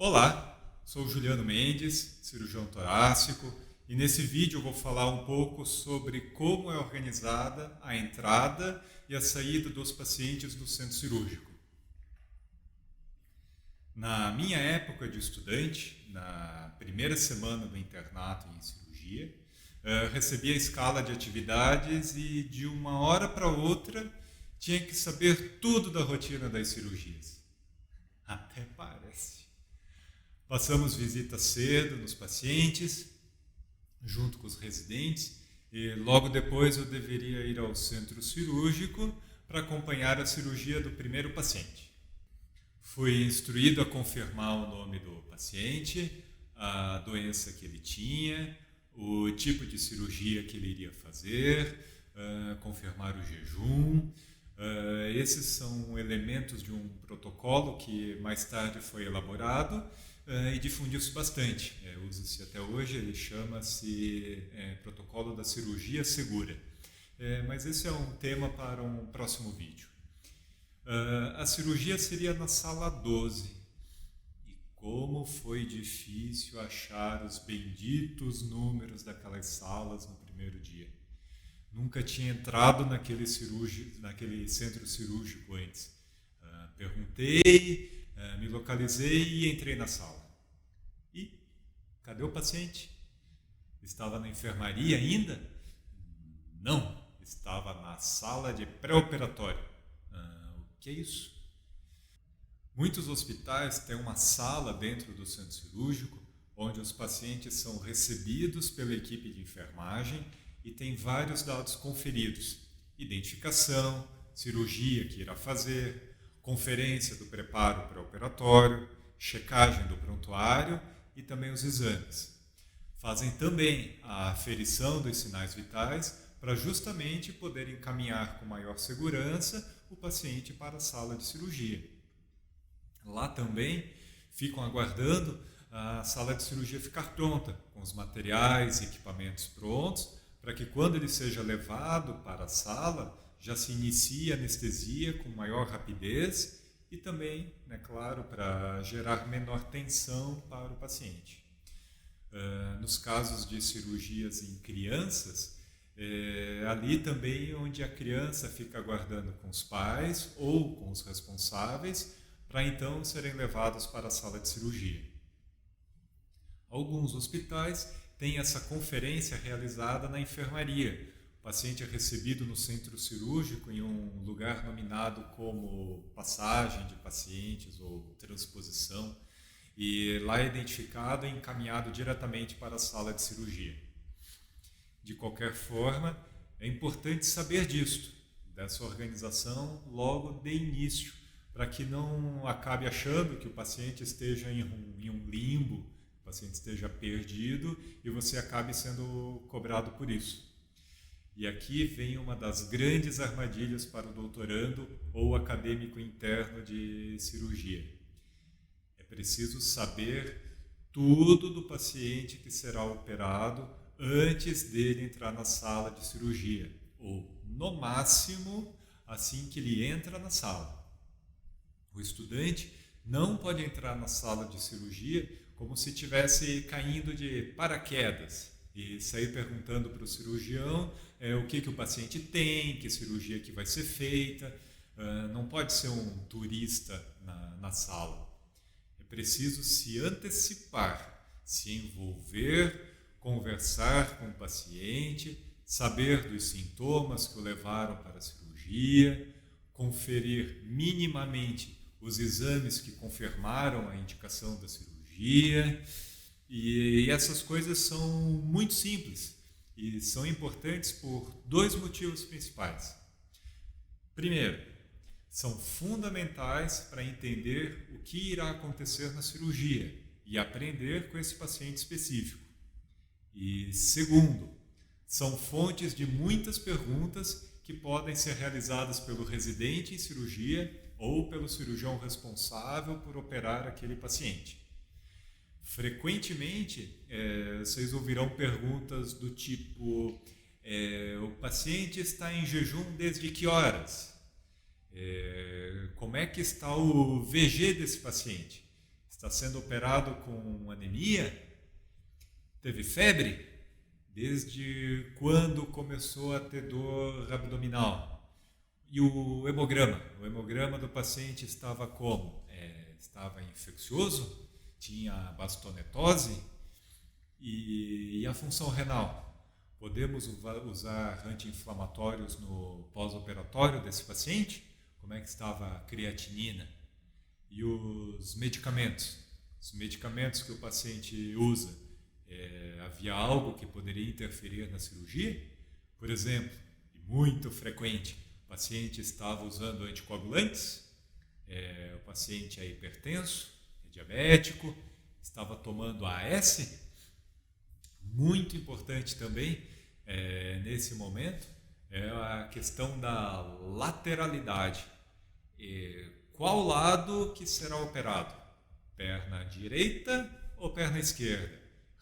Olá, sou Juliano Mendes, cirurgião torácico, e nesse vídeo eu vou falar um pouco sobre como é organizada a entrada e a saída dos pacientes do centro cirúrgico. Na minha época de estudante, na primeira semana do internato em cirurgia, recebi a escala de atividades e de uma hora para outra tinha que saber tudo da rotina das cirurgias. Até parece. Passamos visita cedo nos pacientes, junto com os residentes, e logo depois eu deveria ir ao centro cirúrgico para acompanhar a cirurgia do primeiro paciente. Fui instruído a confirmar o nome do paciente, a doença que ele tinha, o tipo de cirurgia que ele iria fazer, confirmar o jejum. Esses são elementos de um protocolo que mais tarde foi elaborado e difundiu-se bastante. Usa-se até hoje, ele chama-se Protocolo da Cirurgia Segura. Mas esse é um tema para um próximo vídeo. A cirurgia seria na sala 12. E como foi difícil achar os benditos números daquelas salas no primeiro dia. Nunca tinha entrado naquele centro cirúrgico antes. Perguntei, me localizei e entrei na sala. E cadê o paciente? Estava na enfermaria ainda? Não, estava na sala de pré-operatório. O que é isso? Muitos hospitais têm uma sala dentro do centro cirúrgico onde os pacientes são recebidos pela equipe de enfermagem e tem vários dados conferidos: identificação, cirurgia que irá fazer, conferência do preparo pré-operatório, checagem do prontuário e também os exames. Fazem também a aferição dos sinais vitais para justamente poder encaminhar com maior segurança o paciente para a sala de cirurgia. Lá também ficam aguardando a sala de cirurgia ficar pronta, com os materiais e equipamentos prontos, para que quando ele seja levado para a sala, já se inicie a anestesia com maior rapidez e também, claro, para gerar menor tensão para o paciente. Nos casos de cirurgias em crianças, ali também onde a criança fica aguardando com os pais ou com os responsáveis, para então serem levados para a sala de cirurgia. Alguns hospitais têm essa conferência realizada na enfermaria. O paciente é recebido no centro cirúrgico em um lugar nominado como passagem de pacientes ou transposição, e lá é identificado e encaminhado diretamente para a sala de cirurgia. De qualquer forma, é importante saber disto, dessa organização logo de início, para que não acabe achando que o paciente esteja em um limbo, o paciente esteja perdido e você acabe sendo cobrado por isso. E aqui vem uma das grandes armadilhas para o doutorando ou acadêmico interno de cirurgia. É preciso saber tudo do paciente que será operado antes dele entrar na sala de cirurgia, ou, no máximo, assim que ele entra na sala. O estudante não pode entrar na sala de cirurgia como se estivesse caindo de paraquedas e sair perguntando para o cirurgião o que o paciente tem, que cirurgia que vai ser feita. Não pode ser um turista na sala. É preciso se antecipar, se envolver, conversar com o paciente, saber dos sintomas que o levaram para a cirurgia, conferir minimamente os exames que confirmaram a indicação da cirurgia. E essas coisas são muito simples e são importantes por dois motivos principais. Primeiro, são fundamentais para entender o que irá acontecer na cirurgia e aprender com esse paciente específico. E segundo, são fontes de muitas perguntas que podem ser realizadas pelo residente em cirurgia ou pelo cirurgião responsável por operar aquele paciente. Frequentemente, vocês ouvirão perguntas do tipo: o paciente está em jejum desde que horas? Como é que está o VG desse paciente? Está sendo operado com anemia? Teve febre? Desde quando começou a ter dor abdominal? E o hemograma? O hemograma do paciente estava como? Estava infeccioso? Tinha bastonetose? E a função renal? Podemos usar anti-inflamatórios no pós-operatório desse paciente? Como é que estava a creatinina? E os medicamentos? Os medicamentos que o paciente usa, havia algo que poderia interferir na cirurgia? Por exemplo, e muito frequente, o paciente estava usando anticoagulantes, o paciente é hipertenso, é diabético, estava tomando AS. Muito importante também, nesse momento, é a questão da lateralidade. Qual lado que será operado? Perna direita ou perna esquerda?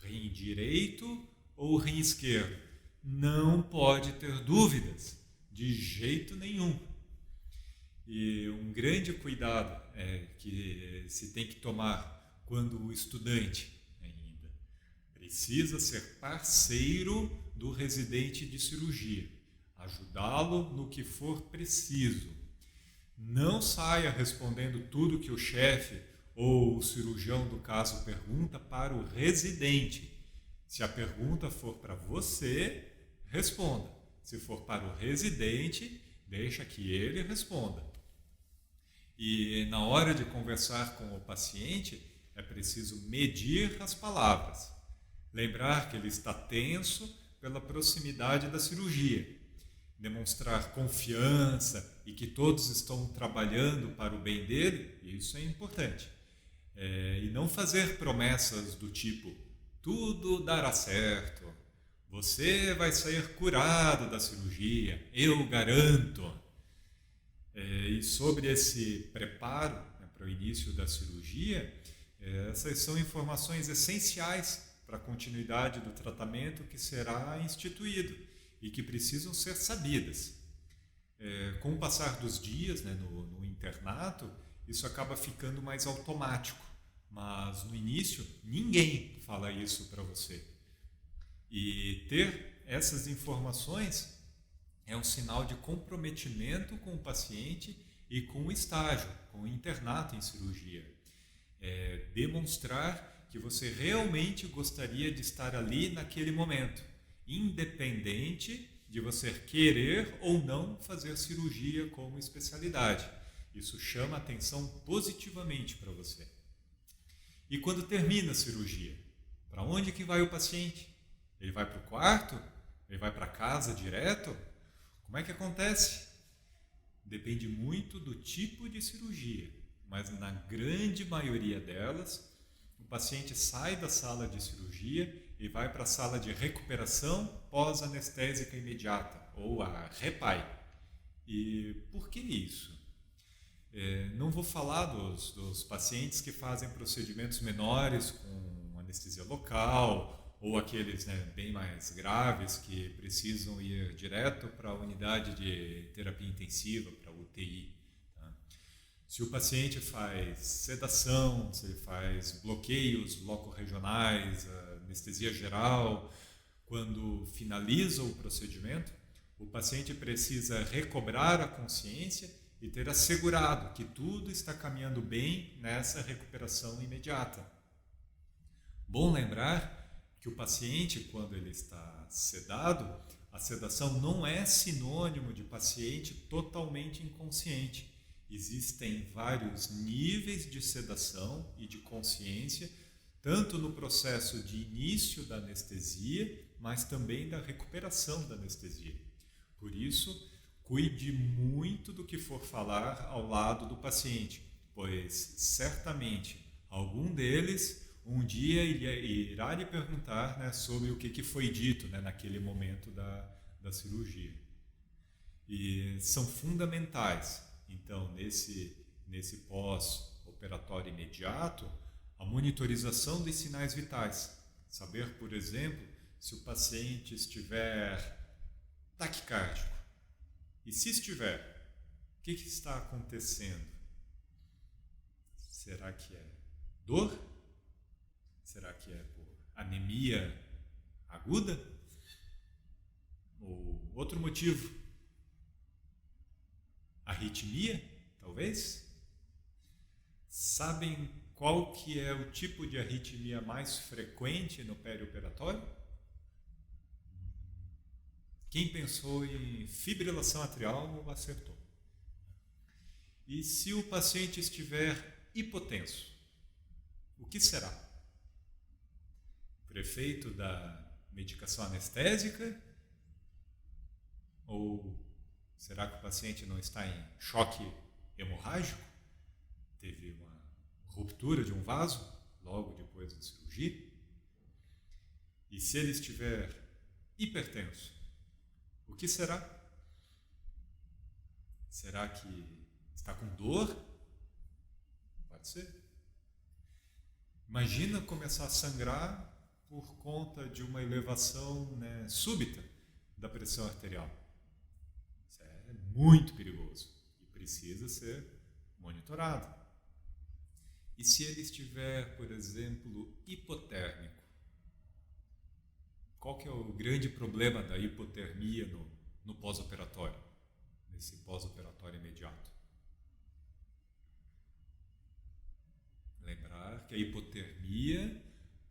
Rim direito ou rim esquerdo? Não pode ter dúvidas, de jeito nenhum. E um grande cuidado que se tem que tomar quando o estudante ainda precisa ser parceiro do residente de cirurgia, ajudá-lo no que for preciso. Não saia respondendo tudo que o chefe ou o cirurgião do caso pergunta para o residente. Se a pergunta for para você, responda. Se for para o residente, deixa que ele responda. E na hora de conversar com o paciente, é preciso medir as palavras. Lembrar que ele está tenso pela proximidade da cirurgia. Demonstrar confiança e que todos estão trabalhando para o bem dele, isso é importante. E não fazer promessas do tipo, tudo dará certo, você vai sair curado da cirurgia, eu garanto. E sobre esse preparo, para o início da cirurgia, essas são informações essenciais para a continuidade do tratamento que será instituído e que precisam ser sabidas. Com o passar dos dias, no internato, isso acaba ficando mais automático, mas no início ninguém fala isso para você. E ter essas informações é um sinal de comprometimento com o paciente e com o estágio, com o internato em cirurgia. Demonstrar que você realmente gostaria de estar ali naquele momento, independente de você querer ou não fazer cirurgia como especialidade. Isso chama atenção positivamente para você. E quando termina a cirurgia, para onde que vai o paciente? Ele vai para o quarto? Ele vai para casa direto? Como é que acontece? Depende muito do tipo de cirurgia, mas na grande maioria delas, o paciente sai da sala de cirurgia e vai para a sala de recuperação pós-anestésica imediata, ou a REPAI. E por que isso? Não vou falar dos pacientes que fazem procedimentos menores com anestesia local, ou aqueles bem mais graves que precisam ir direto para a unidade de terapia intensiva, para a UTI. Tá? Se o paciente faz sedação, se ele faz bloqueios locorregionais, anestesia geral, quando finaliza o procedimento, o paciente precisa recobrar a consciência e ter assegurado que tudo está caminhando bem nessa recuperação imediata. Bom lembrar que o paciente, quando ele está sedado, a sedação não é sinônimo de paciente totalmente inconsciente. Existem vários níveis de sedação e de consciência, tanto no processo de início da anestesia, mas também da recuperação da anestesia. Por isso, cuide muito do que for falar ao lado do paciente, pois certamente algum deles um dia irá lhe perguntar sobre o que foi dito naquele momento da cirurgia. E são fundamentais, então, nesse pós-operatório imediato, a monitorização dos sinais vitais. Saber, por exemplo, se o paciente estiver taquicárdico. E se estiver, o que está acontecendo? Será que é dor? Será que é por anemia aguda? Ou outro motivo? Arritmia, talvez? Sabem qual que é o tipo de arritmia mais frequente no perioperatório? Quem pensou em fibrilação atrial acertou. E se o paciente estiver hipotenso, o que será? Por efeito da medicação anestésica? Ou será que o paciente não está em choque hemorrágico? Teve uma ruptura de um vaso logo depois da cirurgia? E se ele estiver hipertenso, o que será? Será que está com dor? Pode ser. Imagina começar a sangrar por conta de uma elevação, súbita da pressão arterial. Isso é muito perigoso e precisa ser monitorado. E se ele estiver, por exemplo, hipotérmico? Qual que é o grande problema da hipotermia no pós-operatório, nesse pós-operatório imediato? Lembrar que a hipotermia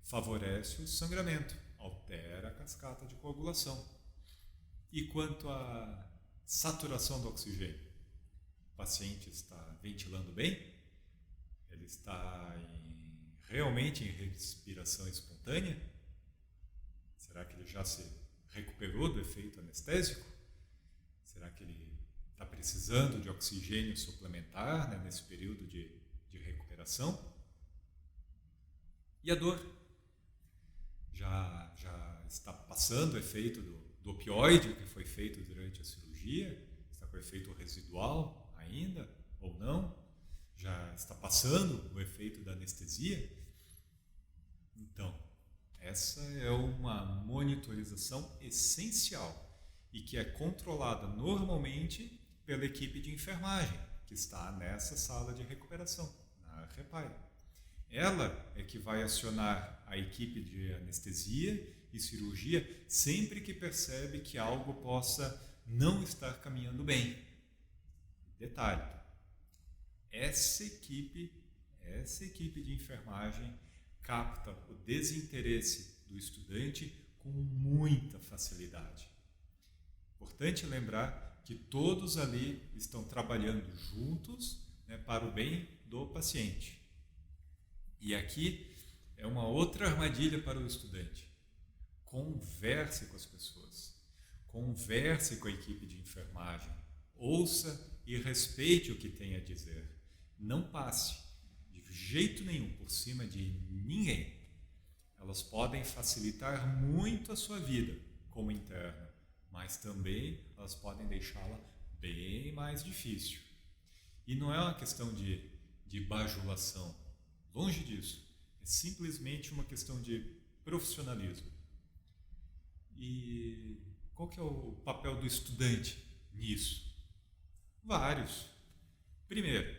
favorece o sangramento, altera a cascata de coagulação. E quanto à saturação do oxigênio? O paciente está ventilando bem? Ele está realmente em respiração espontânea? Será que ele já se recuperou do efeito anestésico? Será que ele está precisando de oxigênio suplementar, nesse período de recuperação? E a dor? Já está passando o efeito do opioide que foi feito durante a cirurgia? Está com efeito residual ainda ou não? Já está passando o efeito da anestesia? Então, essa é uma monitorização essencial e que é controlada normalmente pela equipe de enfermagem que está nessa sala de recuperação, na REPAI. Ela é que vai acionar a equipe de anestesia e cirurgia sempre que percebe que algo possa não estar caminhando bem. Detalhe, essa equipe de enfermagem capta o desinteresse do estudante com muita facilidade. Importante lembrar que todos ali estão trabalhando juntos, para o bem do paciente. E aqui é uma outra armadilha para o estudante. Converse com as pessoas, converse com a equipe de enfermagem, ouça e respeite o que tem a dizer. Não passe de jeito nenhum por cima de ninguém. Elas podem facilitar muito a sua vida como interno, mas também elas podem deixá-la bem mais difícil. E não é uma questão de bajulação, longe disso. É simplesmente uma questão de profissionalismo. E qual que é o papel do estudante nisso? Vários. Primeiro,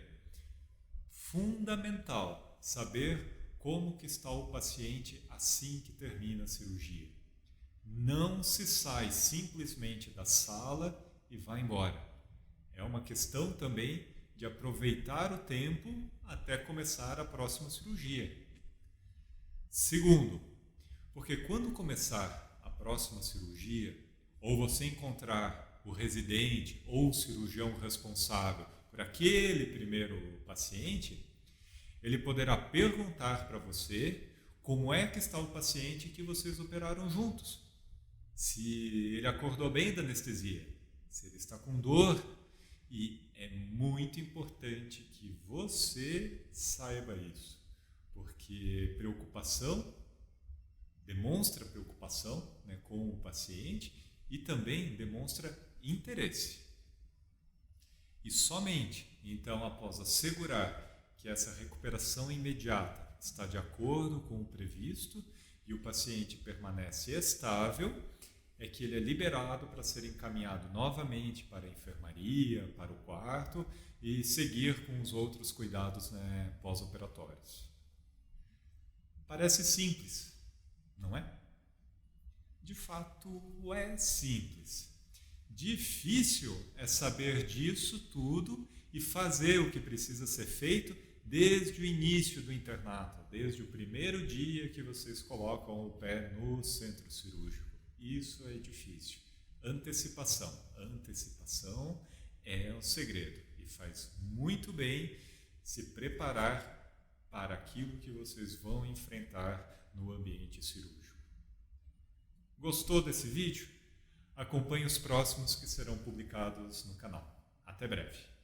fundamental saber como que está o paciente assim que termina a cirurgia. Não se sai simplesmente da sala e vai embora. É uma questão também de aproveitar o tempo até começar a próxima cirurgia. Segundo, porque quando começar a próxima cirurgia, ou você encontrar o residente ou o cirurgião responsável por aquele primeiro paciente, ele poderá perguntar para você como é que está o paciente que vocês operaram juntos. Se ele acordou bem da anestesia, se ele está com dor. E é muito importante que você saiba isso, porque preocupação demonstra preocupação, com o paciente e também demonstra interesse. E somente então, após assegurar que essa recuperação imediata está de acordo com o previsto e o paciente permanece estável, é que ele é liberado para ser encaminhado novamente para a enfermaria, para o quarto e seguir com os outros cuidados, pós-operatórios. Parece simples, não é? De fato, é simples. Difícil é saber disso tudo e fazer o que precisa ser feito desde o início do internato, desde o primeiro dia que vocês colocam o pé no centro cirúrgico. Isso é difícil. Antecipação. Antecipação é o segredo e faz muito bem se preparar para aquilo que vocês vão enfrentar no ambiente cirúrgico. Gostou desse vídeo? Acompanhe os próximos que serão publicados no canal. Até breve!